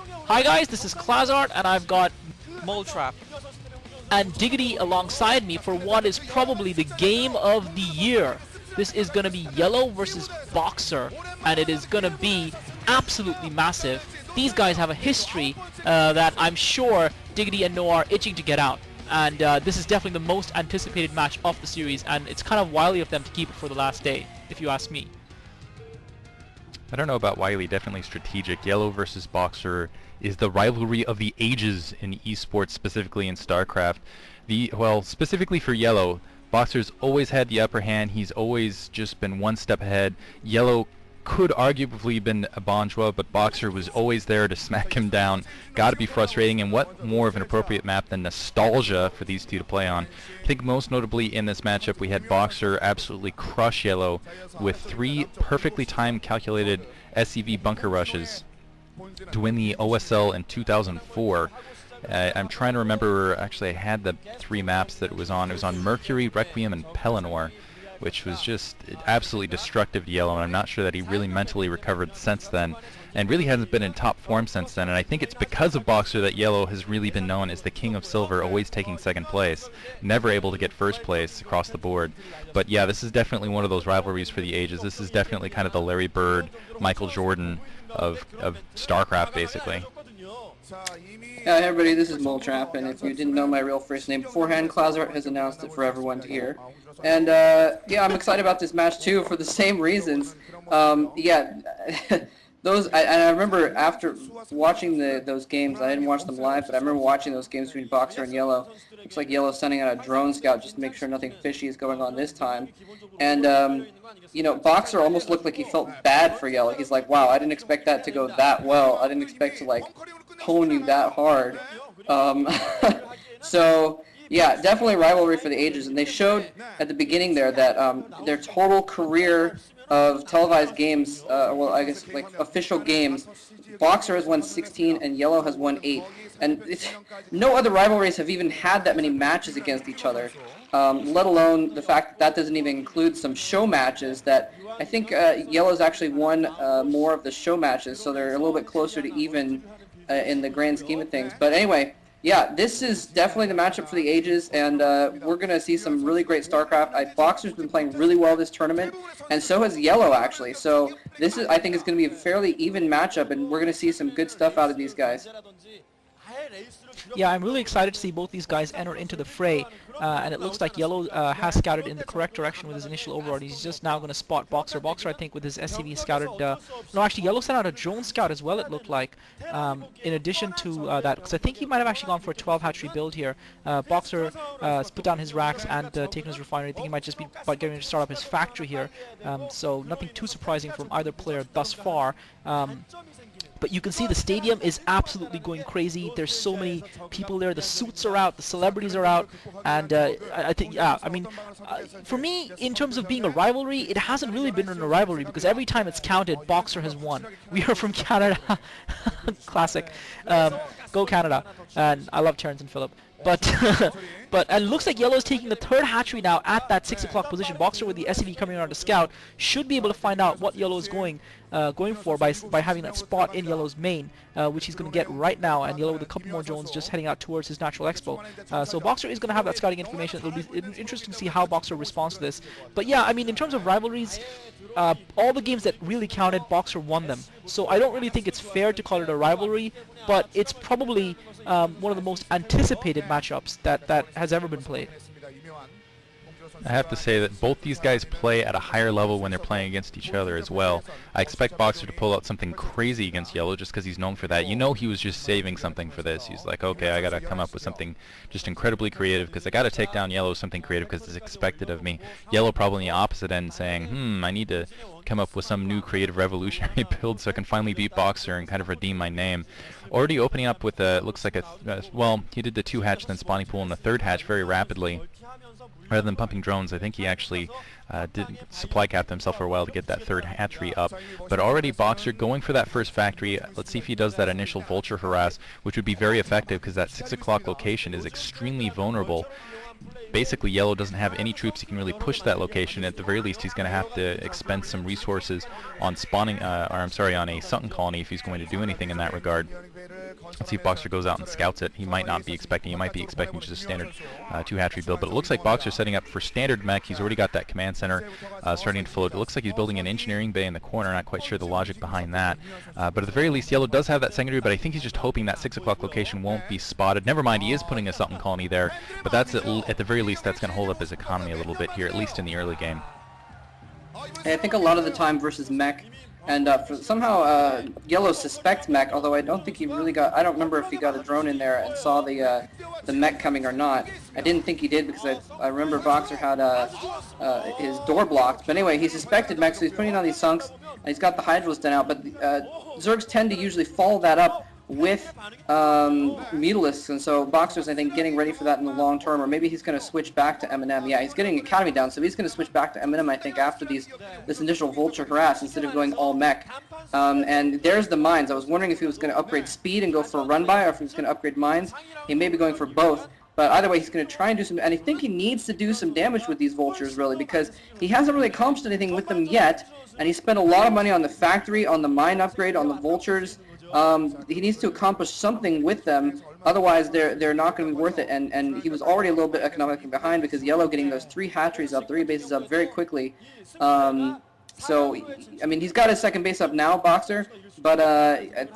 Hi guys, this is Clazart, and I've got Mole Trap and Diggity alongside me for what is probably the game of the year. This is going to be YellOw versus BoxeR, and it is going to be absolutely massive. These guys have a history that I'm sure Diggity and Noah are itching to get out. And this is definitely the most anticipated match of the series, and it's kind of wily of them to keep it for the last day, if you ask me. I don't know about wily, definitely strategic. YellOw versus BoxeR is the rivalry of the ages in esports, specifically in StarCraft. Well, specifically for YellOw, BoxeR's always had the upper hand. He's always just been one step ahead. YellOw could arguably been a Bonjour, but BoxeR was always there to smack him down. Gotta be frustrating, and what more of an appropriate map than Nostalgia for these two to play on. I think most notably in this matchup we had BoxeR absolutely crush YellOw with 3 perfectly timed calculated SCV bunker rushes to win the OSL in 2004. I'm trying to remember, actually I had the 3 maps that it was on. It was on Mercury, Requiem, and Pelennor, which was just absolutely destructive to YellOw, and I'm not sure that he really mentally recovered since then, and really hasn't been in top form since then. And I think it's because of BoxeR that YellOw has really been known as the king of silver, always taking second place, never able to get first place across the board. But yeah, this is definitely one of those rivalries for the ages. This is definitely kind of the Larry Bird, Michael Jordan of StarCraft, basically. Hey everybody, this is Mole Trap, and if you didn't know my real first name beforehand, Clazart has announced it for everyone to hear. And yeah, I'm excited about this match too for the same reasons. Yeah, I remember after watching those games, I didn't watch them live, but I remember watching those games between BoxeR and YellOw. Looks like YellOw's sending out a drone scout just to make sure nothing fishy is going on this time. And you know, BoxeR almost looked like he felt bad for YellOw. He's like, wow, I didn't expect that to go that well. I didn't expect to like pwn you that hard. So yeah, definitely a rivalry for the ages, and they showed at the beginning there that their total career of televised games, well, I guess like official games, BoxeR has won 16 and YellOw has won 8, and no other rivalries have even had that many matches against each other, let alone the fact that that doesn't even include some show matches that I think YellOw's actually won more of the show matches, so they're a little bit closer to even in the grand scheme of things. But anyway, yeah, this is definitely the matchup for the ages, and we're going to see some really great StarCraft. BoxeR's been playing really well this tournament, and so has YellOw, actually. So this is, I think, is going to be a fairly even matchup, and we're going to see some good stuff out of these guys. Yeah, I'm really excited to see both these guys enter into the fray, and it looks like YellOw has scouted in the correct direction with his initial overlord. He's just now going to spot BoxeR. BoxeR, I think, with his SCV scouted... no, actually, YellOw sent out a drone scout as well, it looked like, in addition to that, because I think he might have actually gone for a 12 hatchery build here. BoxeR has put down his racks and taken his refinery. I think he might just be getting ready to start up his factory here, so nothing too surprising from either player thus far. But you can see the stadium is absolutely going crazy. There's so many people there. The suits are out, the celebrities are out, and I think, yeah, I mean, for me, in terms of being a rivalry, it hasn't really been a rivalry because every time it's counted, BoxeR has won. We are from Canada. Classic. Go Canada. And I love Terrence and Phillip. But and it looks like YellOw's taking the 3rd hatchery now at that 6 o'clock position. BoxeR with the SCV coming around to scout should be able to find out what YellOw is going for by having that spot in YellOw's main, which he's going to get right now. And YellOw with a couple more drones just heading out towards his natural expo. So BoxeR is going to have that scouting information. It'll be interesting to see how BoxeR responds to this. But yeah, I mean, in terms of rivalries, all the games that really counted, BoxeR won them. So I don't really think it's fair to call it a rivalry, but it's probably one of the most anticipated matchups that has ever been played. I have to say that both these guys play at a higher level when they're playing against each other as well. I expect BoxeR to pull out something crazy against YellOw just because he's known for that. You know he was just saving something for this. He's like, okay, I gotta come up with something just incredibly creative because I gotta take down YellOw something creative because it's expected of me. YellOw probably on the opposite end saying, I need to come up with some new creative revolutionary build so I can finally beat BoxeR and kind of redeem my name. Already opening up with a, looks like a, well, he did the 2 hatch then spawning pool in the 3rd hatch very rapidly. Rather than pumping drones, I think he actually did supply cap himself for a while to get that 3rd hatchery up. But already BoxeR going for that first factory. Let's see if he does that initial vulture harass, which would be very effective because that 6 o'clock location is extremely vulnerable. Basically, YellOw doesn't have any troops he can really push that location. At the very least, he's going to have to expend some resources on spawning, on a sunken colony if he's going to do anything in that regard. Let's see if BoxeR goes out and scouts it. He might not be expecting. He might be expecting just a standard 2-hatchery build. But it looks like BoxeR setting up for standard mech. He's already got that command center starting to float. It looks like he's building an engineering bay in the corner. Not quite sure the logic behind that. But at the very least, YellOw does have that secondary, but I think he's just hoping that 6 o'clock location won't be spotted. Never mind, he is putting a Sultan colony there. But that's at the very least, that's going to hold up his economy a little bit here, at least in the early game. Hey, I think a lot of the time versus mech, and somehow YellOw suspects mech, although I don't think he really got, I don't remember if he got a drone in there and saw the mech coming or not. I didn't think he did because I remember BoxeR had his door blocked. But anyway, he suspected mech, so he's putting on these sunks, and he's got the Hydralisk done out, but Zergs tend to usually follow that up with Mutalisks, and so BoxeR's, I think, getting ready for that in the long term, or maybe he's going to switch back to M&M. Yeah, he's getting Academy down, so he's going to switch back to M&M, I think, after this initial Vulture harass, instead of going all mech. And there's the mines. I was wondering if he was going to upgrade speed and go for a run-by, or if he was going to upgrade mines. He may be going for both. But either way, he's going to try and do some, and I think he needs to do some damage with these Vultures, really, because he hasn't really accomplished anything with them yet, and he spent a lot of money on the factory, on the mine upgrade, on the Vultures. He needs to accomplish something with them, otherwise they're not going to be worth it, and he was already a little bit economically behind because YellOw getting those 3 hatcheries up, 3 bases up very quickly. So, I mean, he's got his second base up now, BoxeR, but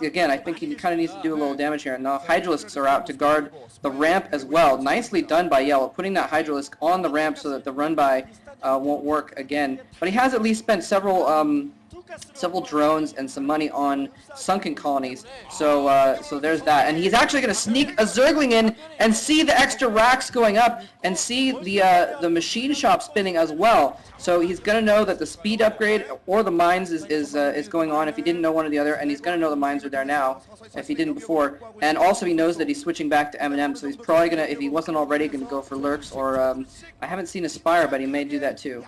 again, I think he kind of needs to do a little damage here. And now Hydralisks are out to guard the ramp as well. Nicely done by YellOw, putting that Hydralisk on the ramp so that the run-by won't work again. But he has at least spent several drones and some money on sunken colonies, so there's that. And he's actually going to sneak a Zergling in and see the extra racks going up and see the machine shop spinning as well. So he's going to know that the speed upgrade or the mines is going on if he didn't know one or the other, and he's going to know the mines are there now if he didn't before. And also he knows that he's switching back to M&M, so he's probably going to, if he wasn't already, going to go for Lurks, or I haven't seen Aspire, but he may do that too.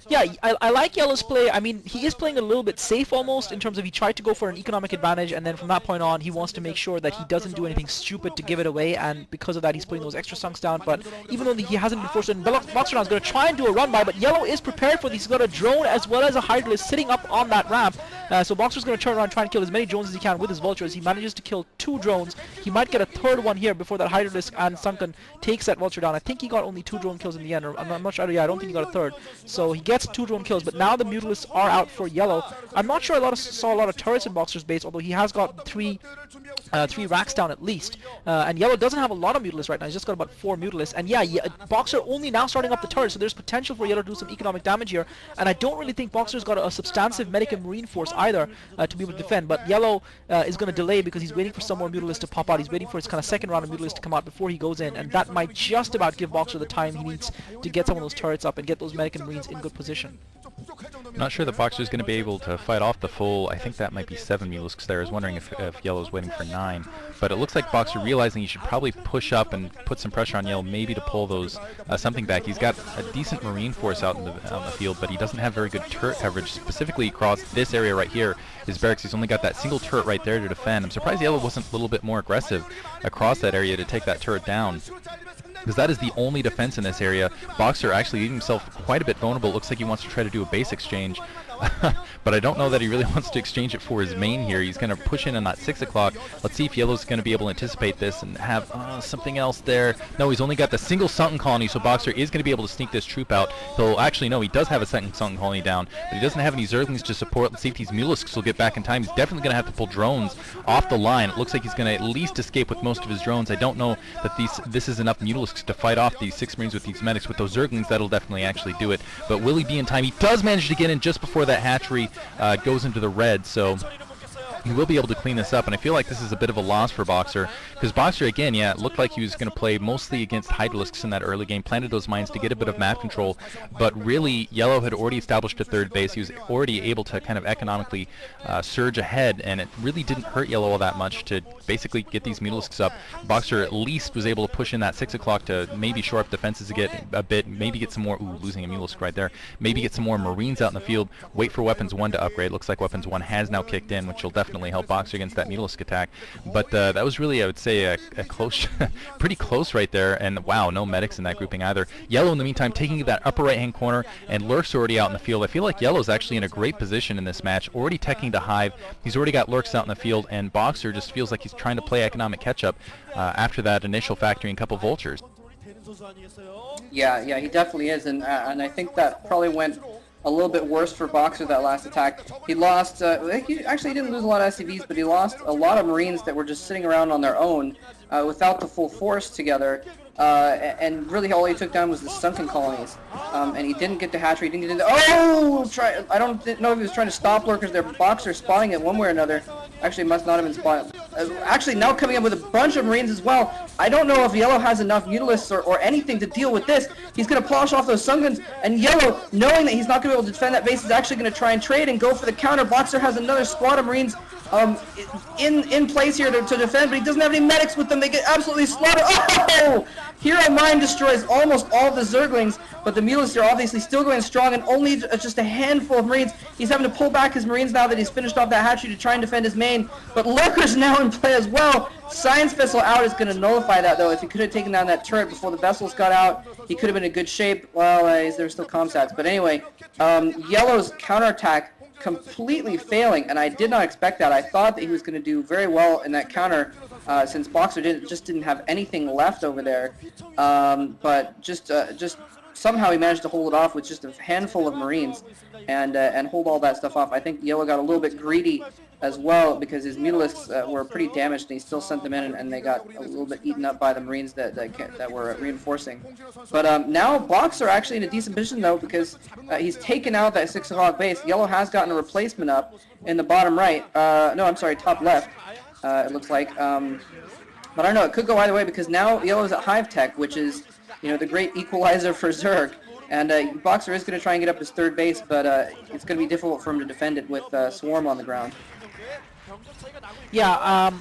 Yeah, I like YellOw's play. I mean, he is playing a little bit safe almost, in terms of he tried to go for an economic advantage, and then from that point on, he wants to make sure that he doesn't do anything stupid to give it away, and because of that, he's putting those extra sunks down. But even though he hasn't been forced to, BoxeR is going to try and do a run-by, but YellOw is prepared for this. He's got a drone as well as a Hydralisk sitting up on that ramp. So BoxeR's going to turn around and try and kill as many drones as he can with his Vultures. He manages to kill 2 drones. He might get a third one here before that Hydralisk and Sunken takes that Vulture down. I think he got only 2 drone kills in the end, or I'm not sure. Yeah, I don't think he got a third. So he gets 2 drone kills, but now the Mutalisks are out for YellOw. I'm not sure saw a lot of turrets in BoxeR's base, although he has got 3 racks down at least. And YellOw doesn't have a lot of Mutalisks right now. He's just got about 4 Mutalisks. And yeah, BoxeR only now starting up the turret, so there's potential for YellOw to do some economic damage here. And I don't really think BoxeR's got a substantive medic and marine force either to be able to defend. But YellOw is going to delay because he's waiting for some more Mutalisks to pop out. He's waiting for his kind of second round of Mutalisks to come out before he goes in, and that might just about give BoxeR the time he needs to get some of those turrets up and get those medic and marines in good position. Not sure that BoxeR is going to be able to fight off the full, I think that might be 7 Mutalisks there. I was wondering if YellOw's waiting for 9. But it looks like BoxeR realizing he should probably push up and put some pressure on YellOw, maybe to pull those something back. He's got a decent marine force out in the field, but he doesn't have very good turret coverage, specifically across this area right here. His barracks, he's only got that single turret right there to defend. I'm surprised YellOw wasn't a little bit more aggressive across that area to take that turret down, because that is the only defense in this area. BoxeR actually leaving himself quite a bit vulnerable. It looks like he wants to try to do a base exchange. But I don't know that he really wants to exchange it for his main here. He's going to push in on that 6 o'clock. Let's see if YellOw's going to be able to anticipate this and have something else there. No, he's only got the single Sunken colony, so BoxeR is going to be able to sneak this troop out. He'll actually, no, he does have a second Sunken colony down, but he doesn't have any Zerglings to support. Let's see if these Mutalisks will get back in time. He's definitely going to have to pull drones off the line. It looks like he's going to at least escape with most of his drones. I don't know that this is enough Mutalisks to fight off these 6 Marines with these medics. With those Zerglings, that'll definitely actually do it. But will he be in time? He does manage to get in just before that hatchery goes into the red, so he will be able to clean this up, and I feel like this is a bit of a loss for BoxeR, because BoxeR, again, yeah, it looked like he was going to play mostly against Hydralisks in that early game, planted those mines to get a bit of map control, but really, YellOw had already established a third base. He was already able to kind of economically surge ahead, and it really didn't hurt YellOw all that much to basically get these Mutalisks up. BoxeR at least was able to push in that 6 o'clock to maybe shore up defenses a bit, maybe get some more, losing a Mutalisk right there, maybe get some more Marines out in the field, wait for Weapons 1 to upgrade. Looks like Weapons 1 has now kicked in, which will definitely definitely help BoxeR against that Mutalisk attack. But that was really, I would say, a close, pretty close right there. And wow, no medics in that grouping either. YellOw, in the meantime, taking that upper right-hand corner, and Lurk's already out in the field. I feel like YellOw's actually in a great position in this match, already teching to Hive. He's already got Lurks out in the field, and BoxeR just feels like he's trying to play economic catch-up after that initial factory and couple Vultures. Yeah, he definitely is, and I think that probably went a little bit worse for BoxeR that last attack. He lost, he actually didn't lose a lot of SCVs, but he lost a lot of Marines that were just sitting around on their own without the full force together. And really all he took down was the sunken colonies. And he didn't get to hatchery, he didn't get into... Oh! I don't know if he was trying to stop lurkers there. BoxeR spotting it one way or another. Actually, must not have been spotted. Actually, now coming up with a bunch of Marines as well. I don't know if YellOw has enough Mutalisks or anything to deal with this. He's going to polish off those Sunkens, and YellOw, knowing that he's not going to be able to defend that base, is actually going to try and trade and go for the counter. BoxeR has another squad of Marines in place here to defend, but he doesn't have any medics with them. They get absolutely slaughtered. Oh! Hero Mine destroys almost all of the Zerglings, but the Mutalisks are obviously still going strong, and only just a handful of Marines. He's having to pull back his Marines now that he's finished off that hatchery to try and defend his main, but Lurkers now in play as well. Science Vessel out is going to nullify that, though. If he could have taken down that turret before the vessels got out, he could have been in good shape. Well, there's still comsats, but anyway, YellOw's counterattack completely failing, and I did not expect that. I thought that he was going to do very well in that counter, since BoxeR just didn't have anything left over there. But just somehow he managed to hold it off with just a handful of Marines and hold all that stuff off. I think YellOw got a little bit greedy as well because his Mutalisks were pretty damaged, and he still sent them in, and they got a little bit eaten up by the Marines that were reinforcing. But now BoxeR actually in a decent position, though, because he's taken out that 6 o'clock base. YellOw has gotten a replacement up in the bottom right. No, I'm sorry, top left, it looks like. But I don't know, it could go either way because now YellOw's at Hive Tech, which is, the great equalizer for Zerg. And BoxeR is going to try and get up his third base, but it's going to be difficult for him to defend it with Swarm on the ground. Yeah,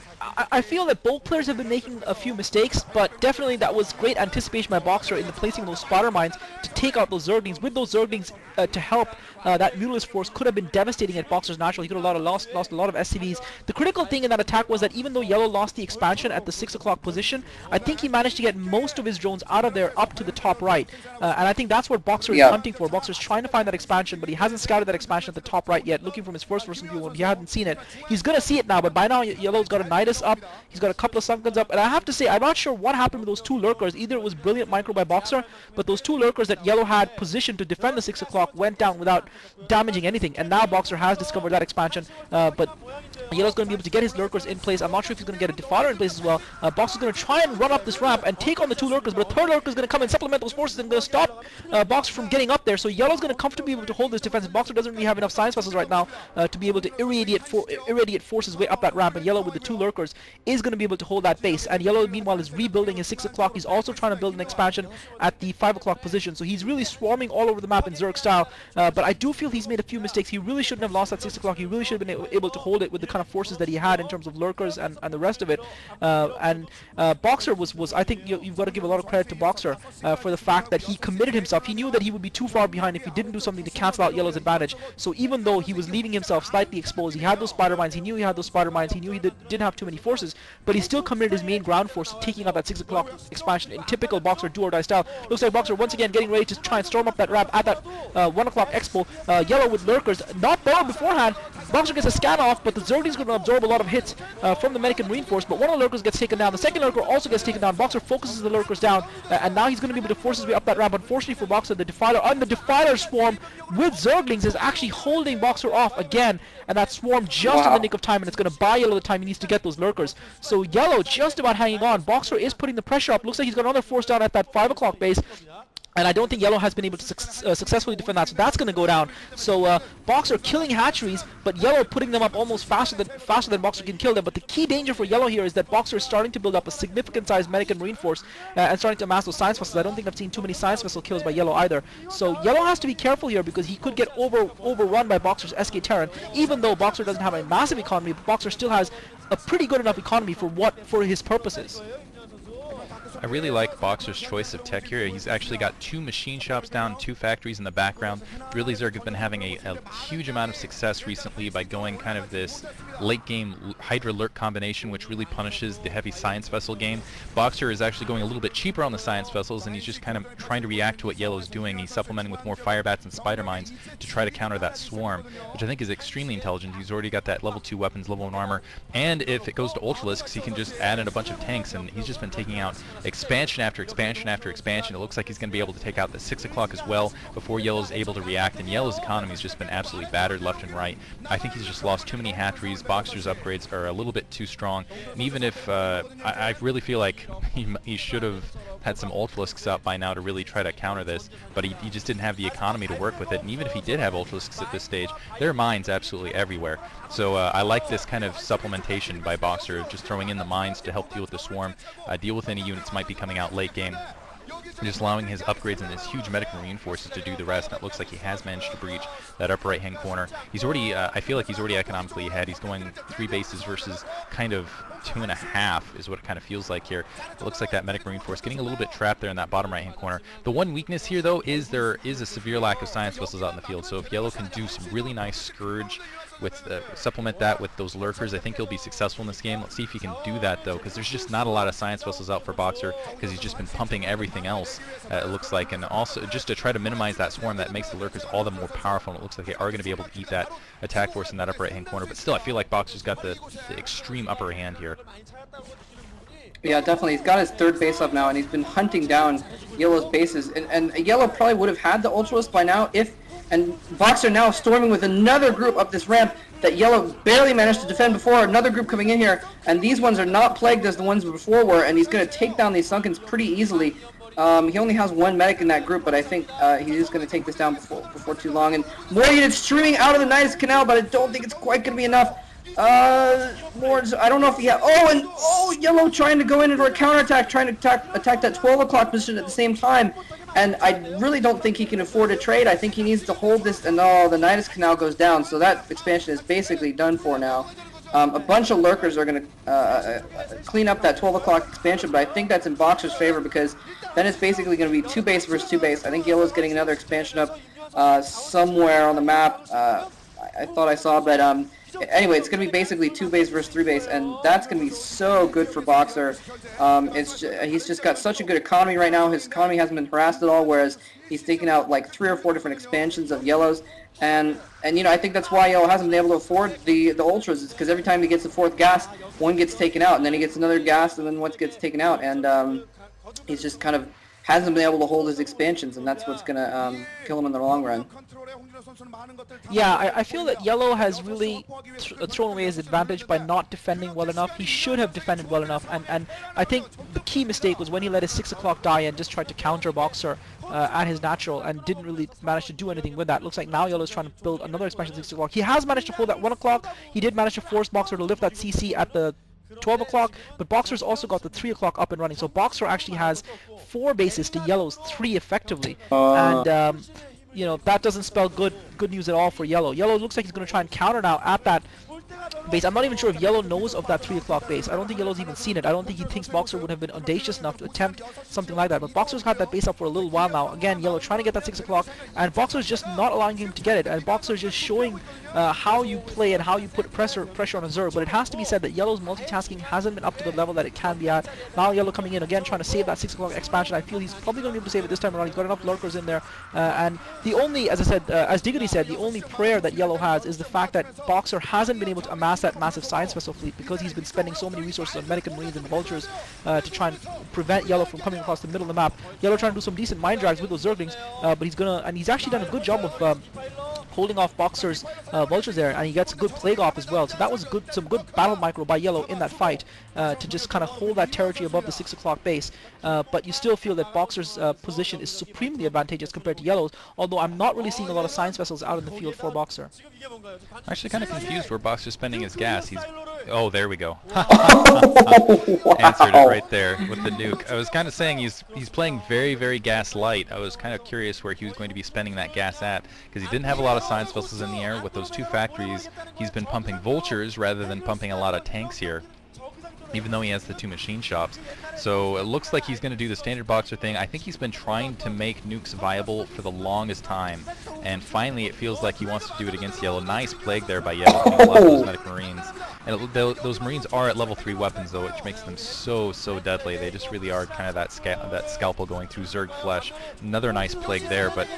I feel that both players have been making a few mistakes, but definitely that was great anticipation by BoxeR in the placing of those spotter mines to take out those Zerglings. With those Zerglings to help, that Mutalisk force could have been devastating at BoxeR's natural. He could have lost a lot of SCVs. The critical thing in that attack was that even though YellOw lost the expansion at the 6 o'clock position, I think he managed to get most of his drones out of there up to the top right. And I think that's what BoxeR is hunting for. BoxeR is trying to find that expansion, but he hasn't scouted that expansion at the top right yet, looking from his first-person view when he hadn't seen it. He's going to see it now, but by now YellOw's got a Nidus up, he's got a couple of Sunkens up, and I have to say, I'm not sure what happened with those two Lurkers. Either it was brilliant micro by BoxeR, but those two Lurkers that YellOw had positioned to defend the 6 o'clock went down without damaging anything, and now BoxeR has discovered that expansion, but YellOw's going to be able to get his Lurkers in place. I'm not sure if he's going to get a Defiler in place as well. BoxeR's going to try and run up this ramp and take on the two Lurkers, but a third Lurker is going to come and supplement those forces and going to stop BoxeR from getting up there, so YellOw's going to comfortably be able to hold this defense. BoxeR doesn't really have enough Science Vessels right now to be able to irradiate force his way up that ramp, and YellOw with the two Lurkers is going to be able to hold that base, and YellOw meanwhile is rebuilding his 6 o'clock. He's also trying to build an expansion at the 5 o'clock position, so he's really swarming all over the map in Zerg style, but I do feel he's made a few mistakes. He really shouldn't have lost that 6 o'clock. He really should have been able to hold it with the kind of forces that he had in terms of Lurkers and the rest of it, and BoxeR was I think you've got to give a lot of credit to BoxeR for the fact that he committed himself. He knew that he would be too far behind if he didn't do something to cancel out YellOw's advantage, so even though he was leaving himself slightly exposed, he had those spider mines, he knew he had those spider mines, he knew he didn't have too many forces, but he still committed his main ground force to taking out that 6 o'clock expansion in typical BoxeR do or die style. Looks like BoxeR once again getting ready to try and storm up that ramp at that 1 o'clock expo. YellOw with Lurkers, not borrowed beforehand. BoxeR gets a scan off, but the Zergling's going to absorb a lot of hits from the medic and Marine force, but one of the Lurkers gets taken down. The second Lurker also gets taken down. BoxeR focuses the Lurkers down, and now he's going to be able to force his way up that ramp. Unfortunately for BoxeR, the Defiler swarm with Zerglings is actually holding BoxeR off again, and that swarm just in the nick of time, and it's going to buy YellOw the time he needs to get those Lurkers. So YellOw just about hanging on. BoxeR is putting the pressure up. Looks like he's got another force down at that 5 o'clock base, and I don't think YellOw has been able to successfully defend that, so that's going to go down. So BoxeR killing hatcheries, but YellOw putting them up almost faster than BoxeR can kill them. But the key danger for YellOw here is that BoxeR is starting to build up a significant-sized medic and Marine force and starting to amass those Science Vessels. I don't think I've seen too many Science Vessel kills by YellOw either. So YellOw has to be careful here because he could get overrun by BoxeR's SK Terran, even though BoxeR doesn't have a massive economy, but BoxeR still has a pretty good enough economy for his purposes. I really like BoxeR's choice of tech here. He's actually got 2 machine shops down, 2 factories in the background. Really, Zerg have been having a huge amount of success recently by going kind of this late game Hydra Lurk combination, which really punishes the heavy science vessel game. BoxeR is actually going a little bit cheaper on the science vessels, and he's just kind of trying to react to what YellOw's doing. He's supplementing with more fire bats and spider mines to try to counter that swarm, which I think is extremely intelligent. He's already got that level 2 weapons, level 1 armor, and if it goes to Ultralisks, he can just add in a bunch of tanks, and he's just been taking out expansion after expansion after expansion. It looks like he's going to be able to take out the 6 o'clock as well before YellOw's able to react, and YellOw's economy has just been absolutely battered left and right. I think he's just lost too many hatcheries. BoxeR's upgrades are a little bit too strong, and even if I really feel like he should have had some Ultralisks out by now to really try to counter this, but he just didn't have the economy to work with it, and even if he did have Ultralisks at this stage, there are mines absolutely everywhere. So I like this kind of supplementation by BoxeR of just throwing in the mines to help deal with the swarm, deal with any units might be coming out late game, just allowing his upgrades and his huge medic marine forces to do the rest. And it looks like he has managed to breach that upper right hand corner. He's already, I feel like he's already economically ahead. He's going 3 bases versus kind of 2.5 is what it kind of feels like here. It looks like that medic marine force getting a little bit trapped there in that bottom right hand corner. The one weakness here though is there is a severe lack of science vessels out in the field. So if YellOw can do some really nice Scourge with supplement that with those lurkers, I think he'll be successful in this game. Let's see if he can do that though, because there's just not a lot of science vessels out for BoxeR because he's just been pumping everything else, it looks like, and also just to try to minimize that swarm that makes the lurkers all the more powerful, and it looks like they are going to be able to eat that attack force in that upper right hand corner. But still, I feel like BoxeR's got the extreme upper hand here. Yeah, definitely. He's got his 3rd base up now, and he's been hunting down YellOw's bases. And YellOw probably would have had the Ultralist by now if... And BoxeR now storming with another group up this ramp that YellOw barely managed to defend before. Another group coming in here, and these ones are not plagued as the ones before were, and he's going to take down these Sunkens pretty easily. He only has 1 medic in that group, but I think he's going to take this down before too long. And more units streaming out of the Nidus Canal, but I don't think it's quite going to be enough. Lords, I don't know if he has... YellOw trying to go in into a counterattack, trying to attack that 12 o'clock position at the same time. And I really don't think he can afford a trade. I think he needs to hold this, and the Nidus Canal goes down, so that expansion is basically done for now. A bunch of lurkers are going to clean up that 12 o'clock expansion, but I think that's in BoxeR's favor because then it's basically going to be 2 base versus 2 base. I think YellOw's getting another expansion up somewhere on the map. I thought I saw, but anyway, it's going to be basically 2 base versus 3 base, and that's going to be so good for BoxeR. He's just got such a good economy right now. His economy hasn't been harassed at all, whereas he's taken out like 3 or 4 different expansions of YellOw's. And you know, I think that's why YellOw hasn't been able to afford the ultras. It's because every time he gets the 4th gas, one gets taken out, and then he gets another gas, and then one gets taken out, and he's just kind of hasn't been able to hold his expansions, and that's what's going to kill him in the long run. Yeah, I feel that YellOw has really thrown away his advantage by not defending well enough. He should have defended well enough, and I think the key mistake was when he let his 6 o'clock die and just tried to counter BoxeR at his natural and didn't really manage to do anything with that. Looks like now YellOw's trying to build another expansion 6 o'clock. He has managed to hold that 1 o'clock. He did manage to force BoxeR to lift that CC at the 12 o'clock, but BoxeR's also got the 3 o'clock up and running, so BoxeR actually has 4 bases to YellOw's 3 effectively, and you know, that doesn't spell good news at all for YellOw. YellOw looks like he's going to try and counter now at that base. I'm not even sure if YellOw knows of that 3 o'clock base. I don't think YellOw's even seen it. I don't think he thinks BoxeR would have been audacious enough to attempt something like that. But BoxeR's had that base up for a little while now. Again, YellOw trying to get that 6 o'clock, and BoxeR's just not allowing him to get it. And BoxeR's just showing how you play and how you put pressure on a Zerg. But it has to be said that YellOw's multitasking hasn't been up to the level that it can be at. Now YellOw coming in again, trying to save that 6 o'clock expansion. I feel he's probably going to be able to save it this time around. He's got enough lurkers in there. And the only, as I said, as Diggity said, the only prayer that YellOw has is the fact that BoxeR hasn't been able to amass that massive science vessel fleet because he's been spending so many resources on medic and marines and vultures to try and prevent YellOw from coming across the middle of the map. YellOw trying to do some decent mind drags with those Zerglings, but he's actually done a good job of holding off BoxeR's vultures there, and he gets a good plague off as well. So that was some good battle micro by YellOw in that fight to just kind of hold that territory above the 6 o'clock base. But you still feel that BoxeR's position is supremely advantageous compared to YellOw's, although I'm not really seeing a lot of science vessels out in the field for BoxeR. I'm actually kind of confused where BoxeR's spending his gas. Oh, there we go. Answered it right there with the nuke. I was kind of saying he's playing very, very gas light. I was kind of curious where he was going to be spending that gas at, because he didn't have a lot of science vessels in the air. With those 2 factories, he's been pumping vultures rather than pumping a lot of tanks here. even though he has the 2 machine shops. So it looks like he's going to do the standard BoxeR thing. I think he's been trying to make nukes viable for the longest time, and finally it feels like he wants to do it against YellOw. Nice plague there by YellOw, a lot of those medic marines. And those marines are at level 3 weapons though, which makes them so deadly. They just really are kind of that scalpel going through Zerg flesh. Another nice plague there, but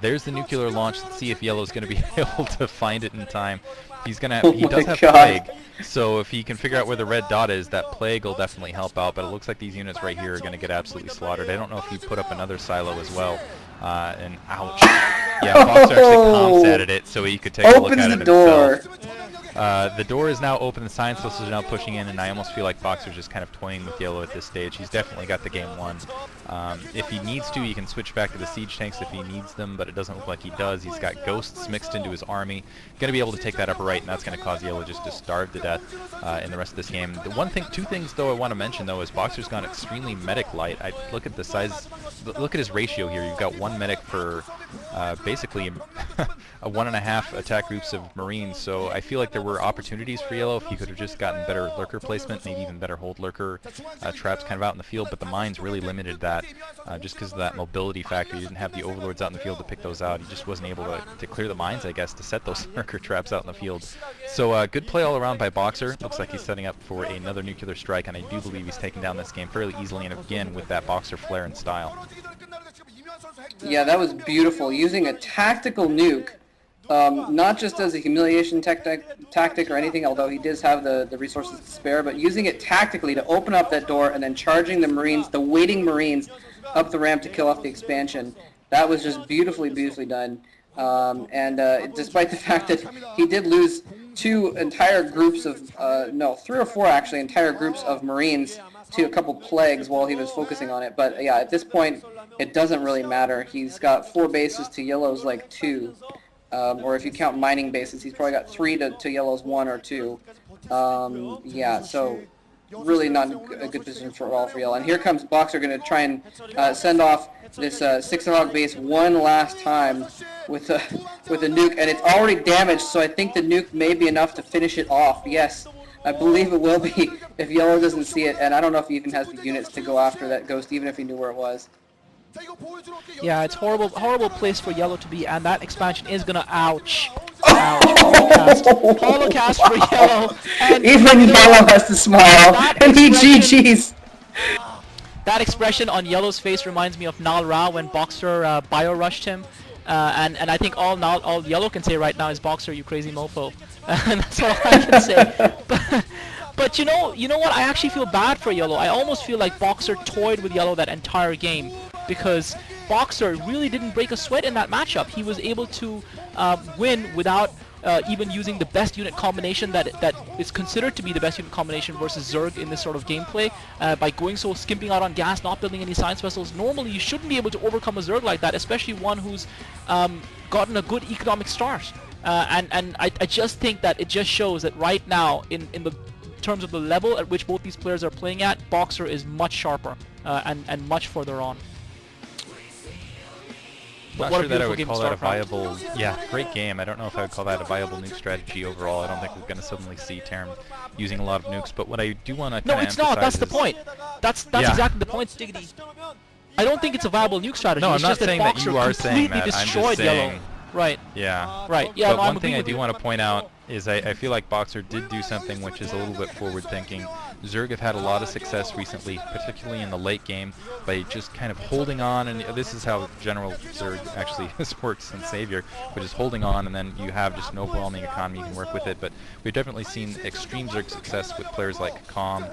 there's the nuclear launch. Let's see if YellOw's going to be able to find it in time. He's gonna. He does have plague, so if he can figure out where the red dot is, that plague will definitely help out. But it looks like these units right here are gonna get absolutely slaughtered. I don't know if he put up another silo as well. And ouch. Yeah, BoxeR actually comp-setted it so he could take a look at it himself. The door is now open, the science vessels are now pushing in, and I almost feel like BoxeR's just kind of toying with YellOw at this stage. He's definitely got the game won. If he needs to, he can switch back to the siege tanks if he needs them, but it doesn't look like he does. He's got ghosts mixed into his army. Going to be able to take that upper right, and that's going to cause YellOw just to starve to death in the rest of this game. Two things though I want to mention though is BoxeR's gone extremely medic light. I look at the size, look at his ratio here. You've got 1 medic for basically a 1.5 attack groups of marines, so I feel like there were opportunities for YellOw if he could have just gotten better lurker placement, maybe even better hold lurker traps kind of out in the field, but the mines really limited that just because of that mobility factor. He didn't have the overlords out in the field to pick those out. He just wasn't able to clear the mines, I guess, to set those lurker traps out in the field. So good play all around by BoxeR. Looks like he's setting up for another nuclear strike, and I do believe he's taking down this game fairly easily, and again with that BoxeR flair and style. Yeah, that was beautiful. Using a tactical nuke, not just as a humiliation tactic or anything, although he does have the resources to spare, but using it tactically to open up that door and then charging the marines, the waiting marines, up the ramp to kill off the expansion. That was just beautifully done. Despite the fact that he did lose 2 entire groups of, no, 3 or 4 actually, entire groups of marines to a couple plagues while he was focusing on it. But yeah, at this point, it doesn't really matter. He's got 4 bases to YellOw's like 2. Or if you count mining bases, he's probably got 3 to YellOw's 1 or 2. Yeah, so really not a good position for YellOw. And here comes BoxeR going to try and send off this 6-hog base one last time with a nuke, and it's already damaged, so I think the nuke may be enough to finish it off. Yes, I believe it will be if YellOw doesn't see it, and I don't know if he even has the units to go after that ghost, even if he knew where it was. Yeah, it's horrible place for YellOw to be, and that expansion is gonna ouch. Holocast for YellOw, and even YellOw has to smile, and he GG's. That expression on YellOw's face reminds me of Nal Ra when BoxeR bio-rushed him, and I think all YellOw can say right now is BoxeR, you crazy mofo, and that's all I can say. But you know what? I actually feel bad for YellOw. I almost feel like BoxeR toyed with YellOw that entire game, because BoxeR really didn't break a sweat in that matchup. He was able to win without even using the best unit combination that is considered to be the best unit combination versus Zerg in this sort of gameplay, by going so skimping out on gas, not building any science vessels. Normally you shouldn't be able to overcome a Zerg like that, especially one who's gotten a good economic start. And I just think that it just shows that right now, in the terms of the level at which both these players are playing at, BoxeR is much sharper and much further on. Not sure that I would call that a viable, great game. I don't know if I would call that a viable nuke strategy overall. I don't think we're going to suddenly see Terran using a lot of nukes, but what I do want to kind of emphasize not. That's the point. That's exactly the point, Stiggity. I don't think it's a viable nuke strategy. No, it's I'm not just saying that you are saying that. I'm just saying. YellOw. Right. Yeah. Right. Yeah. But no, one thing I do want to point out is I feel like BoxeR did do something which is a little bit forward thinking. Zerg have had a lot of success recently, particularly in the late game, by just kind of holding on, and this is how general Zerg actually works in Savior, which is holding on, and then you have just an overwhelming economy, you can work with it. But we've definitely seen extreme Zerg success with players like Calm,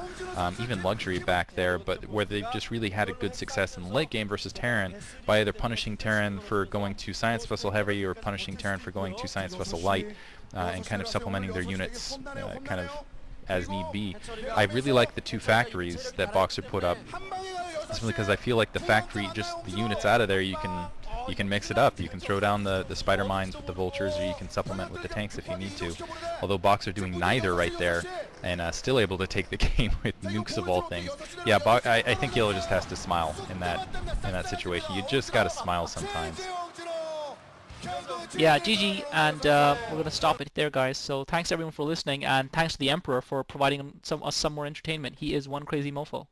even Luxury back there, but where they've just really had a good success in the late game versus Terran by either punishing Terran for going to Science Vessel Heavy or punishing Terran for going to Science Vessel Light, and kind of supplementing their units kind of as need be. I really like the 2 factories that BoxeR put up, simply because I feel like the factory, just the units out of there, you can mix it up. You can throw down the spider mines with the vultures, or you can supplement with the tanks if you need to. Although BoxeR doing neither right there, and still able to take the game with nukes of all things. Yeah, I think YellOw just has to smile in that situation. You just gotta smile sometimes. Yeah, GG, and we're gonna stop it there, guys. So thanks everyone for listening, and thanks to the Emperor for providing us some more entertainment. He is one crazy mofo.